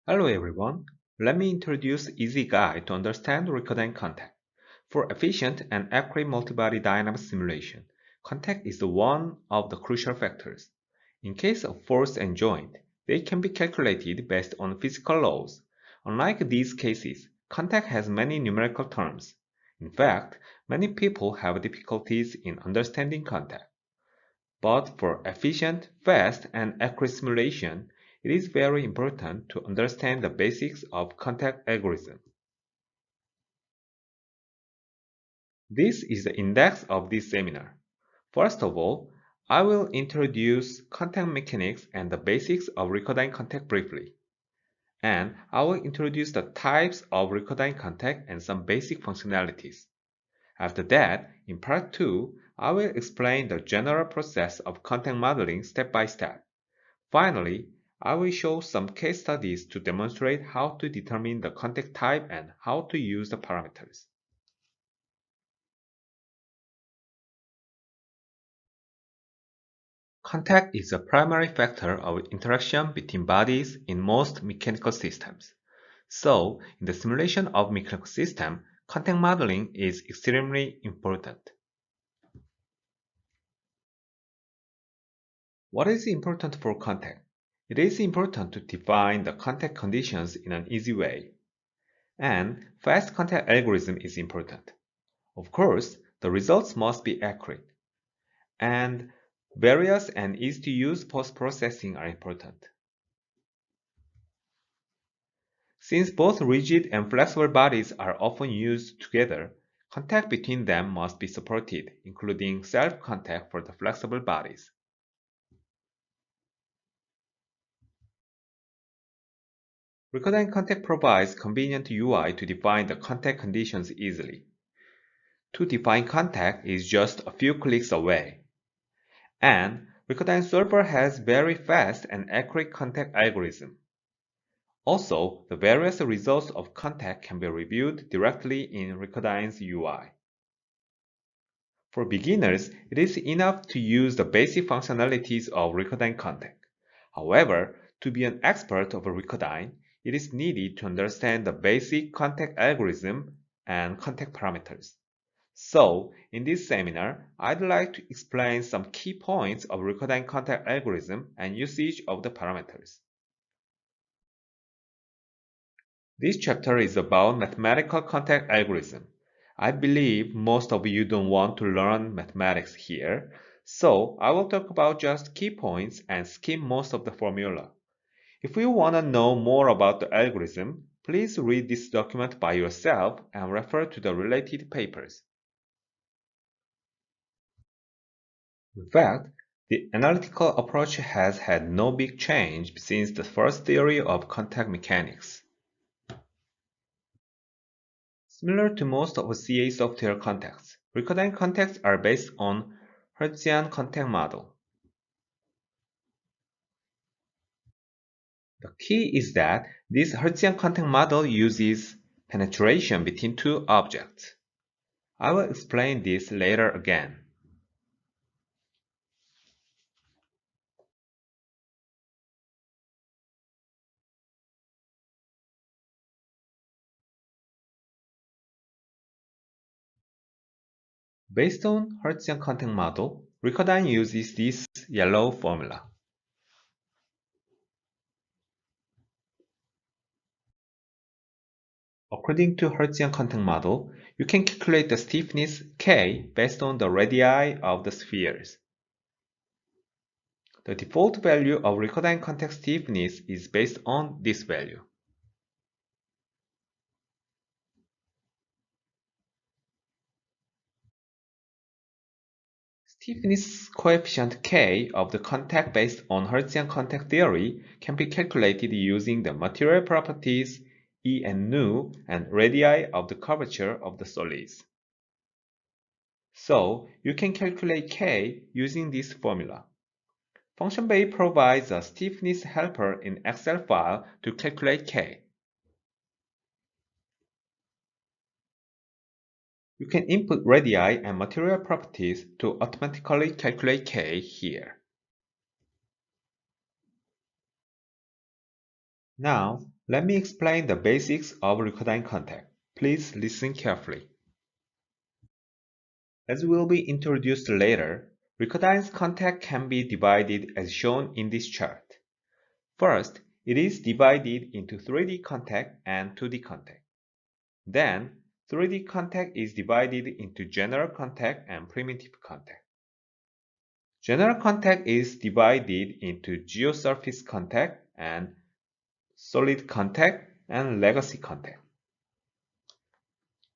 Hello everyone, let me introduce an easy guide to understand RecurDyn contact. For efficient and accurate multibody dynamic simulation, contact is one of the crucial factors. In case of force and joint, they can be calculated based on physical laws. Unlike these cases, contact has many numerical terms. In fact, many people have difficulties in understanding contact. But for efficient, fast, and accurate simulation, it is very important to understand the basics of contact algorithm. This is the index of this seminar. First of all, I will introduce contact mechanics and the basics of RecurDyn contact briefly. And I will introduce the types of RecurDyn contact and some basic functionalities. After that, in part 2, I will explain the general process of contact modeling step by step. Finally, I will show some case studies to demonstrate how to determine the contact type and how to use the parameters. Contact is a primary factor of interaction between bodies in most mechanical systems. So, in the simulation of mechanical system, contact modeling is extremely important. What is important for contact? It is important to define the contact conditions in an easy way. And fast contact algorithm is important. Of course, the results must be accurate. And various and easy to use post-processing are important. Since both rigid and flexible bodies are often used together, contact between them must be supported, including self-contact for the flexible bodies. RecurDyn contact provides convenient UI to define the contact conditions easily. To define contact is just a few clicks away. And RecurDyn Solver has very fast and accurate contact algorithm. Also, the various results of contact can be reviewed directly in RecurDyn's UI. For beginners, it is enough to use the basic functionalities of RecurDyn contact. However, to be an expert of RecurDyn, it is needed to understand the basic contact algorithm and contact parameters. So, in this seminar, I'd like to explain some key points of RecurDyn contact algorithm and usage of the parameters. This chapter is about mathematical contact algorithm. I believe most of you don't want to learn mathematics here, so I will talk about just key points and skim most of the formula. If you want to know more about the algorithm, please read this document by yourself and refer to the related papers. In fact, the analytical approach has had no big change since the first theory of contact mechanics. Similar to most of CA software contacts, RecurDyn contacts are based on Hertzian contact model. The key is that this Hertzian contact model uses penetration between two objects. I will explain this later again. Based on Hertzian contact model, RecurDyn uses this yellow formula. According to Hertzian contact model, you can calculate the stiffness K based on the radii of the spheres. The default value of RecurDyn contact stiffness is based on this value. Stiffness coefficient K of the contact based on Hertzian contact theory can be calculated using the material properties E and nu and radii of the curvature of the solids. So, you can calculate K using this formula. Function Bay provides a stiffness helper in Excel file to calculate K. You can input radii and material properties to automatically calculate K here. Now, Let me explain the basics of RecurDyn contact. Please listen carefully. As will be introduced later, RecurDyn's contact can be divided as shown in this chart. First, it is divided into 3D contact and 2D contact. Then, 3D contact is divided into general contact and primitive contact. General contact is divided into geosurface contact and solid contact and legacy contact.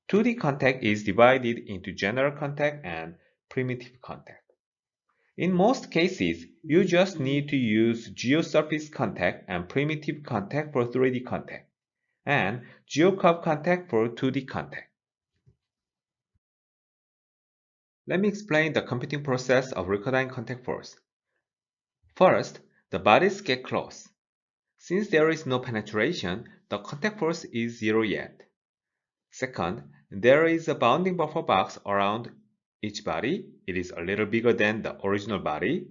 2D contact is divided into general contact and primitive contact. In most cases, you just need to use geosurface contact and primitive contact for 3D contact, and geocurve contact for 2D contact. Let me explain the computing process of RecurDyn contact force. First, the bodies get close. Since there is no penetration, the contact force is 0 yet. Second, there is a bounding buffer box around each body. It is a little bigger than the original body.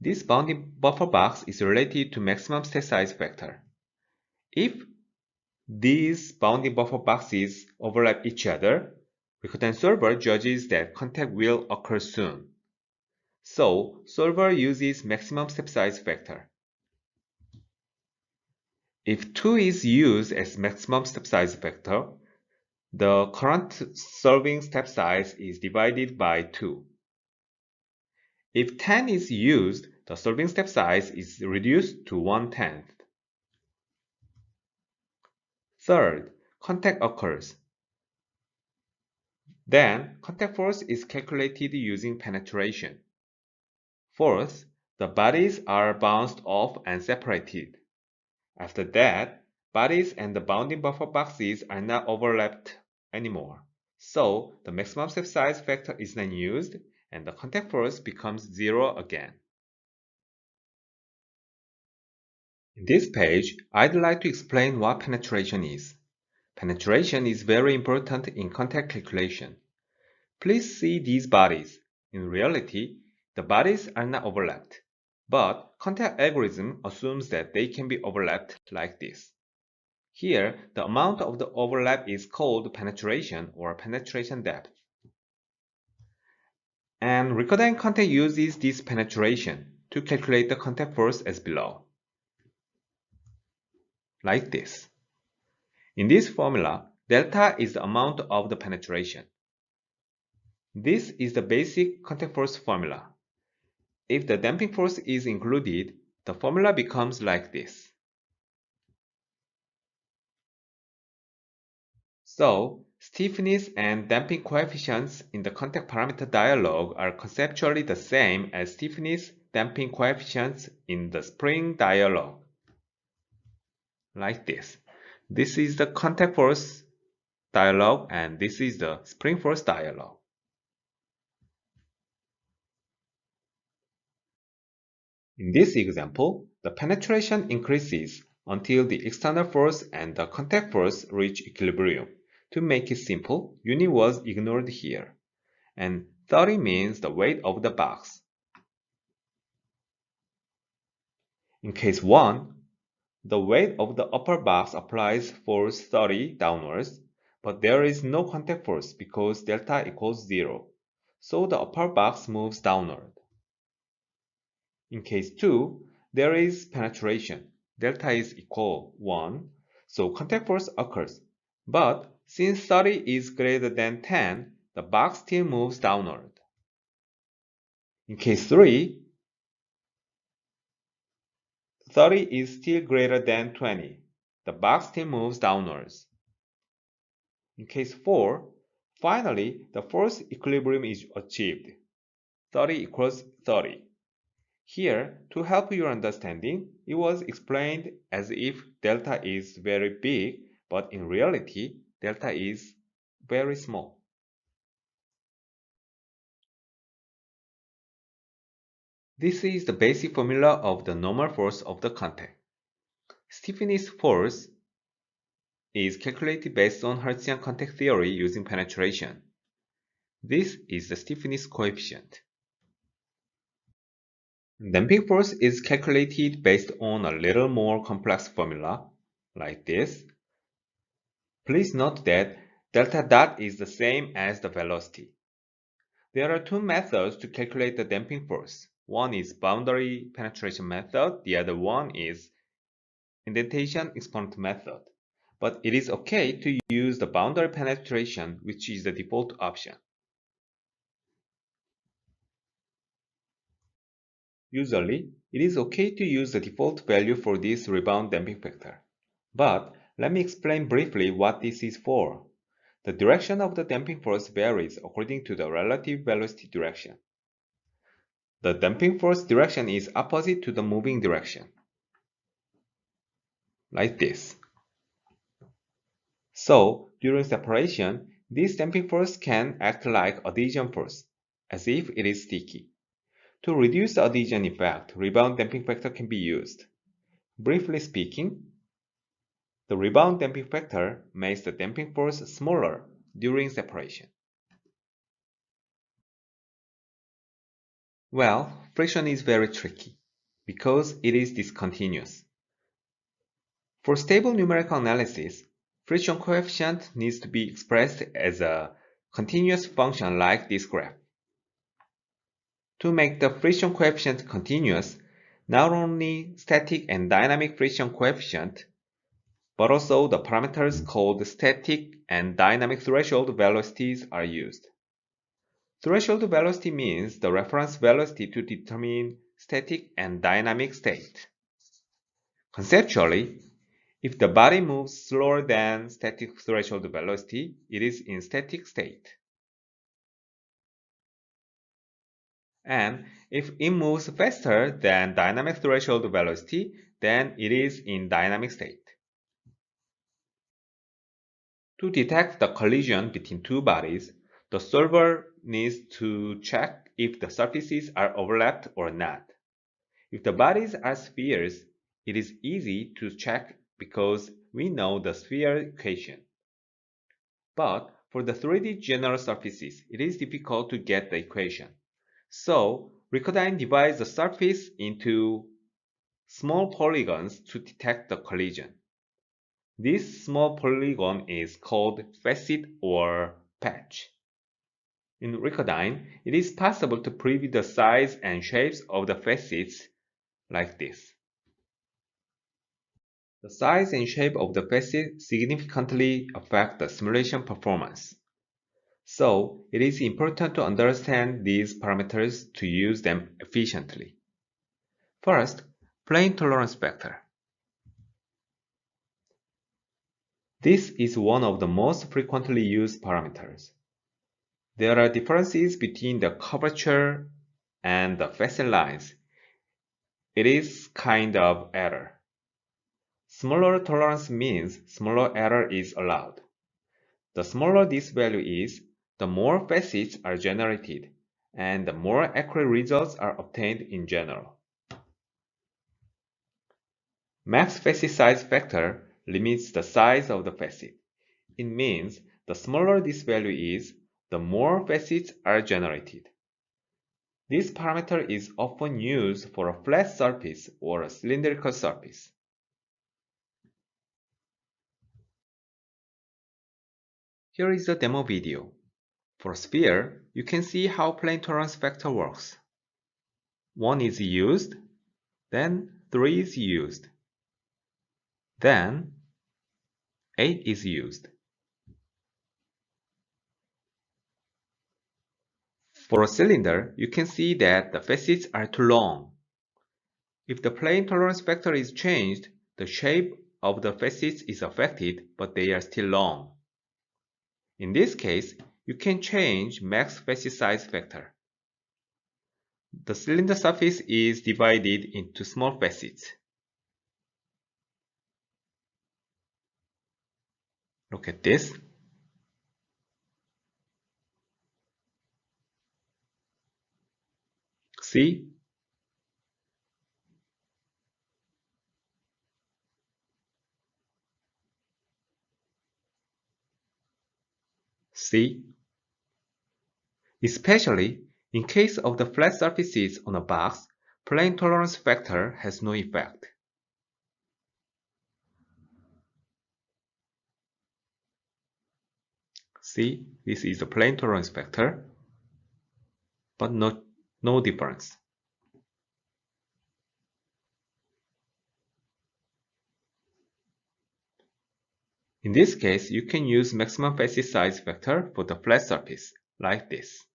This bounding buffer box is related to maximum step size factor. If these bounding buffer boxes overlap each other, RecurDyn solver judges that contact will occur soon. So, solver uses maximum step size factor. If 2 is used as maximum step size factor, the current solving step size is divided by 2. If 10 is used, the solving step size is reduced to 1/10. Third, contact occurs. Then, contact force is calculated using penetration. Fourth, the bodies are bounced off and separated. After that, bodies and the bounding buffer boxes are not overlapped anymore. So, the maximum step size factor is not used, and the contact force becomes 0 again. In this page, I'd like to explain what penetration is. Penetration is very important in contact calculation. Please see these bodies. In reality, the bodies are not overlapped, but contact algorithm assumes that they can be overlapped like this. Here, the amount of the overlap is called penetration or penetration depth. And RecurDyn contact uses this penetration to calculate the contact force as below. Like this. In this formula, delta is the amount of the penetration. This is the basic contact force formula. If the damping force is included, the formula becomes like this. So, stiffness and damping coefficients in the contact parameter dialog are conceptually the same as stiffness damping coefficients in the spring dialog. Like this. This is the contact force dialog and this is the spring force dialog. In this example, the penetration increases until the external force and the contact force reach equilibrium. To make it simple, unit was ignored here, and 30 means the weight of the box. In case 1, the weight of the upper box applies force 30 downwards, but there is no contact force because delta equals 0, so the upper box moves downward. In case 2, there is penetration. Delta is equal 1, so contact force occurs. But since 30 is greater than 10, the box still moves downward. In case 3, 30 is still greater than 20. The box still moves downwards. In case 4, finally, the force equilibrium is achieved. 30 equals 30. Here, to help your understanding, it was explained as if delta is very big, but in reality, delta is very small. This is the basic formula of the normal force of the contact. Stiffness force is calculated based on Hertzian contact theory using penetration. This is the stiffness coefficient. Damping force is calculated based on a little more complex formula. like this. Please note that delta dot is the same as the velocity. There are two methods to calculate the damping force. One is boundary penetration method, the other one is indentation exponent method. But it is okay to use the boundary penetration, which is the default option. Usually, it is okay to use the default value for this rebound damping factor. But let me explain briefly what this is for. The direction of the damping force varies according to the relative velocity direction. The damping force direction is opposite to the moving direction, like this. So, during separation, this damping force can act like adhesion force, as if it is sticky. To reduce the adhesion effect, rebound damping factor can be used. Briefly speaking, the rebound damping factor makes the damping force smaller during separation. Well, friction is very tricky because it is discontinuous. For stable numerical analysis, friction coefficient needs to be expressed as a continuous function like this graph. To make the friction coefficient continuous, not only static and dynamic friction coefficient, but also the parameters called static and dynamic threshold velocities are used. Threshold velocity means the reference velocity to determine static and dynamic state. Conceptually, if the body moves slower than static threshold velocity, it is in static state. And if it moves faster than dynamic threshold velocity, then it is in dynamic state. To detect the collision between two bodies, the solver needs to check if the surfaces are overlapped or not. If the bodies are spheres, it is easy to check because we know the sphere equation. But for the 3D general surfaces, it is difficult to get the equation. So, RecurDyn divides the surface into small polygons to detect the collision. This small polygon is called facet or patch. In RecurDyn, it is possible to preview the size and shapes of the facets like this. The size and shape of the facet significantly affect the simulation performance. So, it is important to understand these parameters to use them efficiently. First, plane tolerance factor. This is one of the most frequently used parameters. There are differences between the curvature and the facet lines. It is kind of error. Smaller tolerance means smaller error is allowed. The smaller this value is, the more facets are generated, and the more accurate results are obtained in general. Max facet size factor limits the size of the facet. It means the smaller this value is, the more facets are generated. This parameter is often used for a flat surface or a cylindrical surface. Here is a demo video. For a sphere, you can see how plane tolerance factor works. 1 is used, then 3 is used, then 8 is used. For a cylinder, you can see that the facets are too long. If the plane tolerance factor is changed, the shape of the facets is affected, but they are still long. In this case, you can change max facet size factor. The cylinder surface is divided into small facets. Look at this. See? See? Especially in case of the flat surfaces on a box, plane tolerance factor has no effect. See, this is a plane tolerance vector, but no difference. In this case, you can use maximum facet size vector for the flat surface, like this.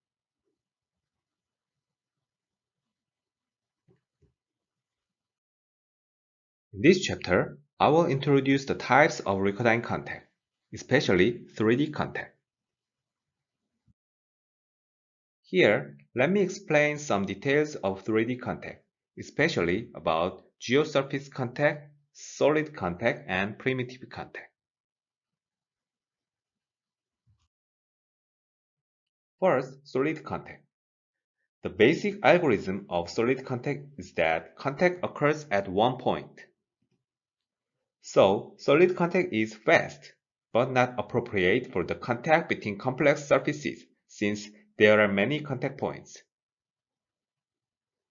In this chapter, I will introduce the types of RecurDyn contact, especially 3D contact. Here, let me explain some details of 3D contact, especially about geosurface contact, solid contact, and primitive contact. First, solid contact. The basic algorithm of solid contact is that contact occurs at one point. So, solid contact is fast, but not appropriate for the contact between complex surfaces, since there are many contact points.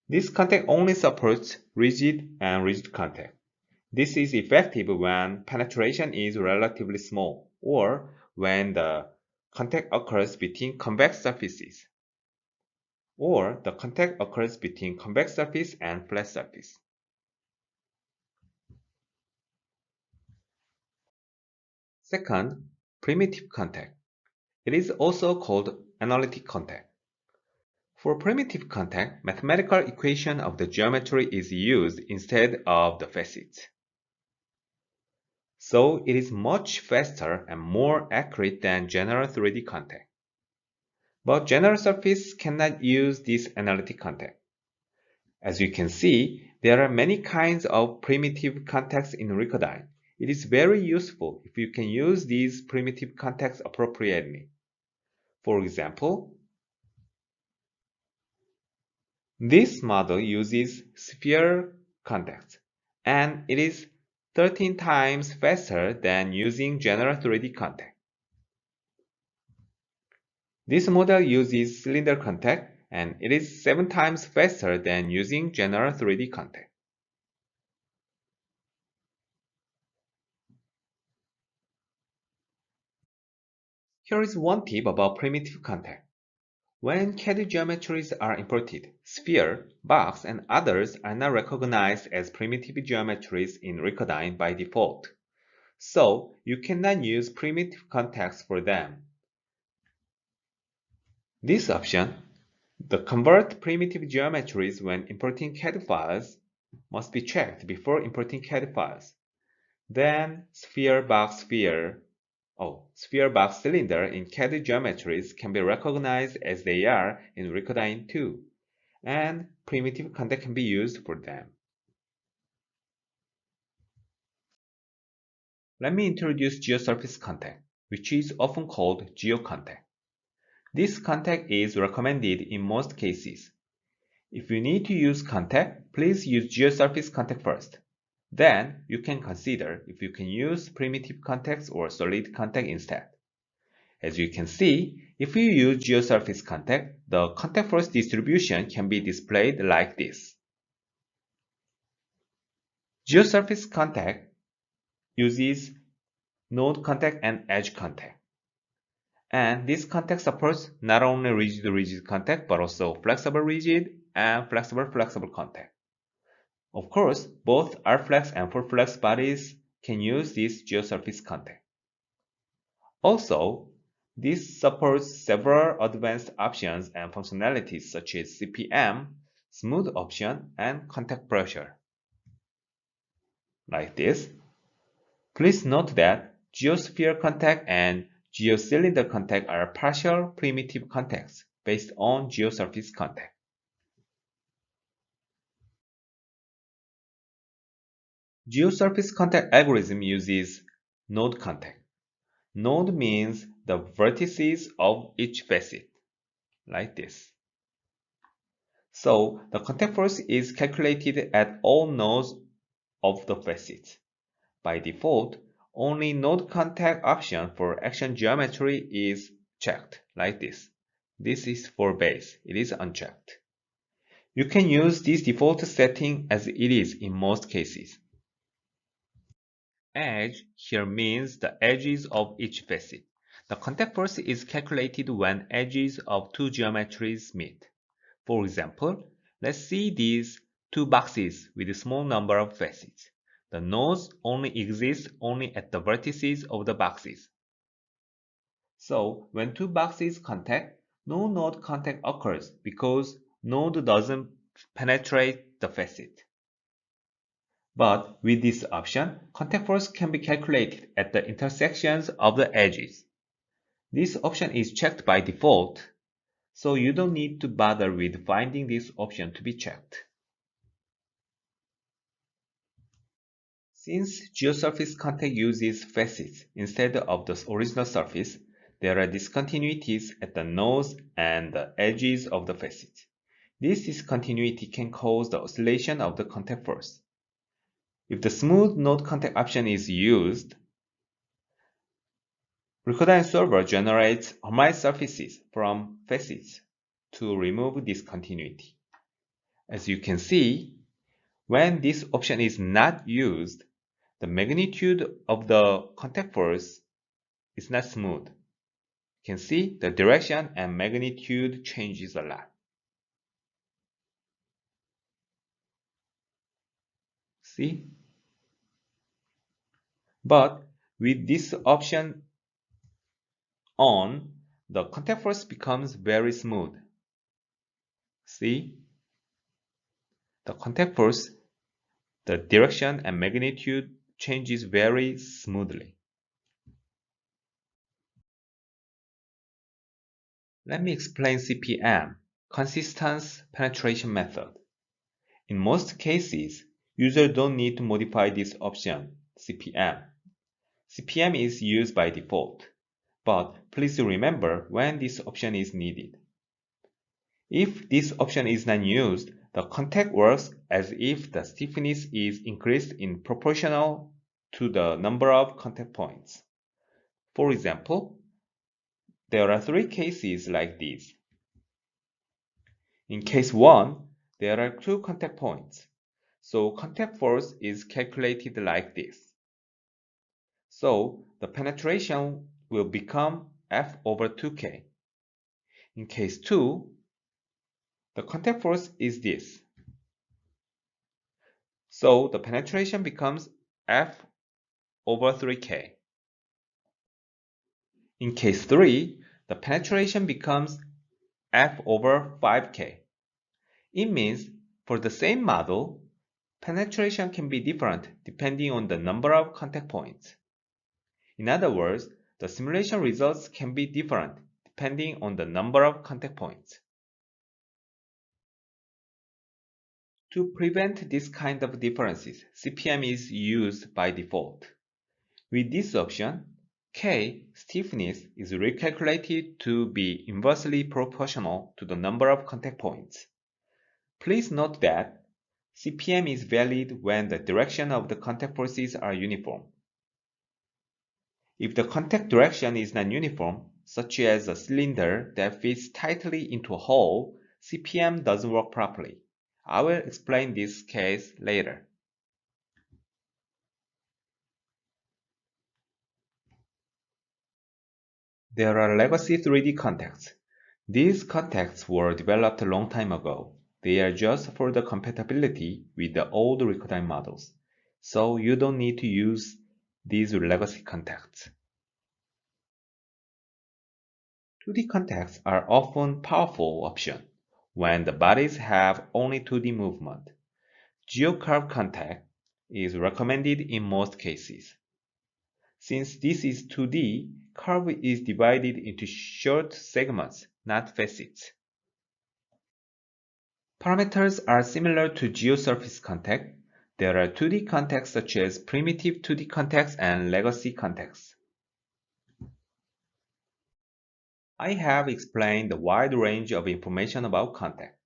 This contact only supports rigid and rigid contact. This is effective when penetration is relatively small, or when the contact occurs between convex surfaces, or the contact occurs between convex surface and flat surface. Second, primitive contact. It is also called analytic contact. For primitive contact, mathematical equation of the geometry is used instead of the facets. So it is much faster and more accurate than general 3D contact. But general surface cannot use this analytic contact. As you can see, there are many kinds of primitive contacts in RecurDyn. It is very useful if you can use these primitive contacts appropriately. For example, this model uses sphere contacts, and it is 13 times faster than using general 3D contact. This model uses cylinder contact, and it is 7 times faster than using general 3D contact. Here is one tip about primitive contact. When CAD geometries are imported, sphere, box, and others are not recognized as primitive geometries in RecurDyn by default. So, you cannot use primitive contacts for them. This option, the convert primitive geometries when importing CAD files, must be checked before importing CAD files. Then, sphere, box, cylinder in CAD geometries can be recognized as they are in RecurDyn too, and primitive contact can be used for them. Let me introduce geosurface contact, which is often called geocontact. This contact is recommended in most cases. If you need to use contact, please use geosurface contact first. Then, you can consider if you can use primitive contacts or solid contact instead. As you can see, if you use geosurface contact, the contact force distribution can be displayed like this. Geosurface contact uses node contact and edge contact. And this contact supports not only rigid-rigid contact, but also flexible-rigid and flexible-flexible contact. Of course, both R-flex and full-flex bodies can use this geosurface contact. Also, this supports several advanced options and functionalities such as CPM, smooth option, and contact pressure. Like this. Please note that geosphere contact and geocylinder contact are partial primitive contacts based on geosurface contact. Geosurface contact algorithm uses node contact. Node means the vertices of each facet, like this. So the contact force is calculated at all nodes of the facet. By default, only node contact option for action geometry is checked, like this. This is for base, it is unchecked. You can use this default setting as it is in most cases. Edge here means the edges of each facet. The contact force is calculated when edges of two geometries meet. For example, let's see these two boxes with a small number of facets. The nodes only exist at the vertices of the boxes. So when two boxes contact, no node contact occurs because node doesn't penetrate the facet. But with this option, contact force can be calculated at the intersections of the edges. This option is checked by default, so you don't need to bother with finding this option to be checked. Since geosurface contact uses facets instead of the original surface, there are discontinuities at the nodes and the edges of the facet. This discontinuity can cause the oscillation of the contact force. If the smooth node contact option is used, RecurDyn solver generates harmonized surfaces from facets to remove discontinuity. As you can see, when this option is not used, the magnitude of the contact force is not smooth. You can see the direction and magnitude changes a lot. See? But with this option on, the contact force becomes very smooth. See? The contact force, the direction and magnitude changes very smoothly. Let me explain CPM, consistence penetration method. In most cases, users don't need to modify this option, CPM. CPM is used by default, but please remember when this option is needed. If this option is not used, the contact works as if the stiffness is increased in proportional to the number of contact points. For example, there are three cases like this. In case 1, there are two contact points, so contact force is calculated like this. So the penetration will become F over 2K. In case 2, the contact force is this. So the penetration becomes F over 3K. In case 3, the penetration becomes F over 5K. It means for the same model, penetration can be different depending on the number of contact points. In other words, the simulation results can be different depending on the number of contact points. To prevent this kind of differences, CPM is used by default. With this option, K, stiffness, is recalculated to be inversely proportional to the number of contact points. Please note that CPM is valid when the direction of the contact forces are uniform. If the contact direction is not uniform, such as a cylinder that fits tightly into a hole, CPM doesn't work properly. I will explain this case later. There are legacy 3D contacts. These contacts were developed a long time ago. They are just for the compatibility with the old RecurDyn models, so you don't need to use these legacy contacts. 2D contacts are often powerful option when the bodies have only 2D movement. GeoCurve contact is recommended in most cases. Since this is 2D, curve is divided into short segments, not facets. Parameters are similar to geosurface contact. There are 2D contacts such as primitive 2D contacts and legacy contacts. I have explained the wide range of information about contact.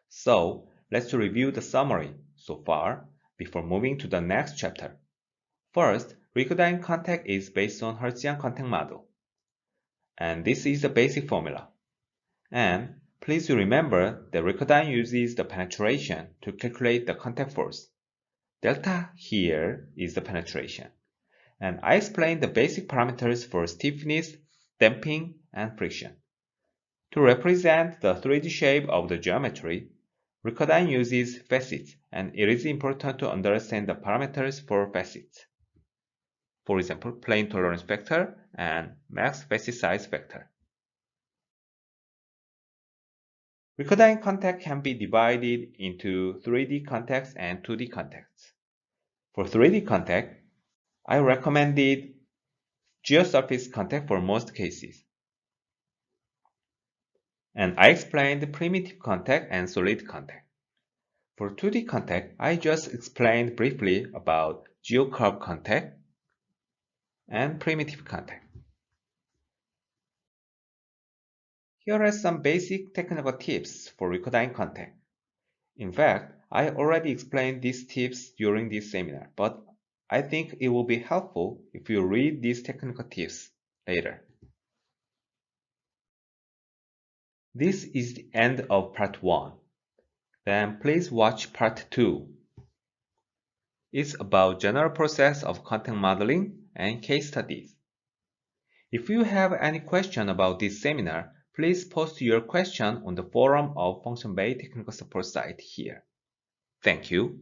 So let's review the summary so far before moving to the next chapter. First, RecurDyn contact is based on Hertzian contact model. And this is the basic formula. And please remember that RecurDyn uses the penetration to calculate the contact force. Delta here is the penetration. And I explained the basic parameters for stiffness, damping, and friction. To represent the 3D shape of the geometry, RecurDyn uses facets, and it is important to understand the parameters for facets. For example, plane tolerance factor and max facet size factor. RecurDyn contact can be divided into 3D contacts and 2D contacts. For 3D contact, I recommended geosurface contact for most cases. And I explained primitive contact and solid contact. For 2D contact, I just explained briefly about geocurve contact and primitive contact. Here are some basic technical tips for RecurDyn contact. In fact, I already explained these tips during this seminar, but I think it will be helpful if you read these technical tips later. This is the end of part 1. Then please watch part 2. It's about general process of contact modeling and case studies. If you have any question about this seminar, please post your question on the forum of Function Bay Technical Support site here. Thank you.